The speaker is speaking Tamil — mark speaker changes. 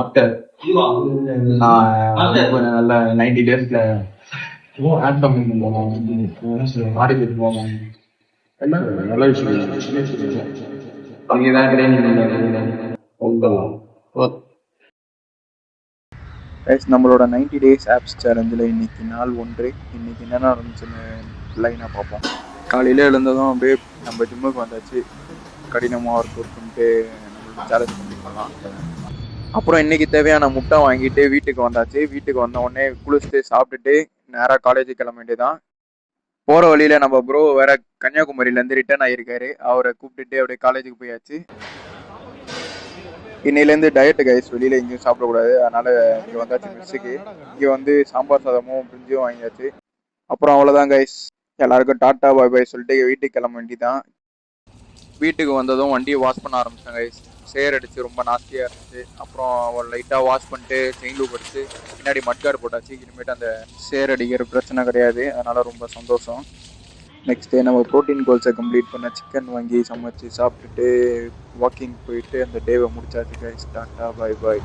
Speaker 1: ஆஃப்டர் நல்ல 90 டேஸ்ல ஆட்டம் போவோம், ஆடிட்டு போவோம். நல்ல விஷயம். நீங்க தான் ட்ரைனிங்
Speaker 2: கைஸ், நம்மளோட 90 டேஸ் ஆப்ஸ் சேலஞ்சில் இன்னைக்கு நாள் 1. இன்னைக்கு என்ன நடந்துச்சுன்னு லைனாக பார்ப்போம். காலையில் எழுந்ததும் அப்படியே நம்ம ஜிம்முக்கு வந்தாச்சு. கடினமாக ஒர்க் பண்ணிட்டு நம்மளுக்கு சேலஞ்ச் கம்ப்ளீட் பண்ணலாம். அப்புறம் இன்னைக்கு தேவையான முட்டை வாங்கிட்டு வீட்டுக்கு வந்தாச்சு. வீட்டுக்கு வந்த உடனே குளிச்சுட்டு சாப்பிட்டுட்டு நேராக காலேஜுக்கு கிளம்ப வேண்டியதான். போகிற வழியில் நம்ம ப்ரோ வேற கன்னியாகுமரியிலேருந்து ரிட்டர்ன் ஆகியிருக்காரு. அவரை கூப்பிட்டுட்டு அப்படியே காலேஜுக்கு போயாச்சு. இன்னையிலேருந்து டயட்டு கைஸ், வெளியில் எங்கேயும் சாப்பிடக்கூடாது. அதனால் இங்கே வந்தாச்சு மெஸ்ஸுக்கு. இங்கே வந்து சாம்பார் சாதமும் பிரிஞ்சும் வாங்கியாச்சு. அப்புறம் அவ்வளோதான் கைஸ், எல்லாருக்கும் டாட்டா பாய் பாய் சொல்லிட்டு வீட்டுக்கு கிளம்ப வேண்டிதான். வீட்டுக்கு வந்ததும் வண்டியை வாஷ் பண்ண ஆரம்பிச்சிட்டேன் கைஸ். சேர் அடிச்சு ரொம்ப நாஸ்தியாக இருந்துச்சு. அப்புறம் லைட்டாக வாஷ் பண்ணிட்டு செயின் லூப் அடிச்சு பின்னாடி மட்கார்டு போட்டாச்சு. இனிமேட்டு அந்த சேர் அடிக்கிற பிரச்சனை கிடையாது. அதனால் ரொம்ப சந்தோஷம். நெக்ஸ்ட் டே நம்ம ப்ரோட்டீன் கோல்ஸை கம்ப்ளீட் பண்ண சிக்கன் வாங்கி சமைச்சு சாப்பிட்டுட்டு வாக்கிங் போயிட்டு அந்த டேவை முடிச்சாச்சு கைஸ். டாட்டா பாய் பாய்.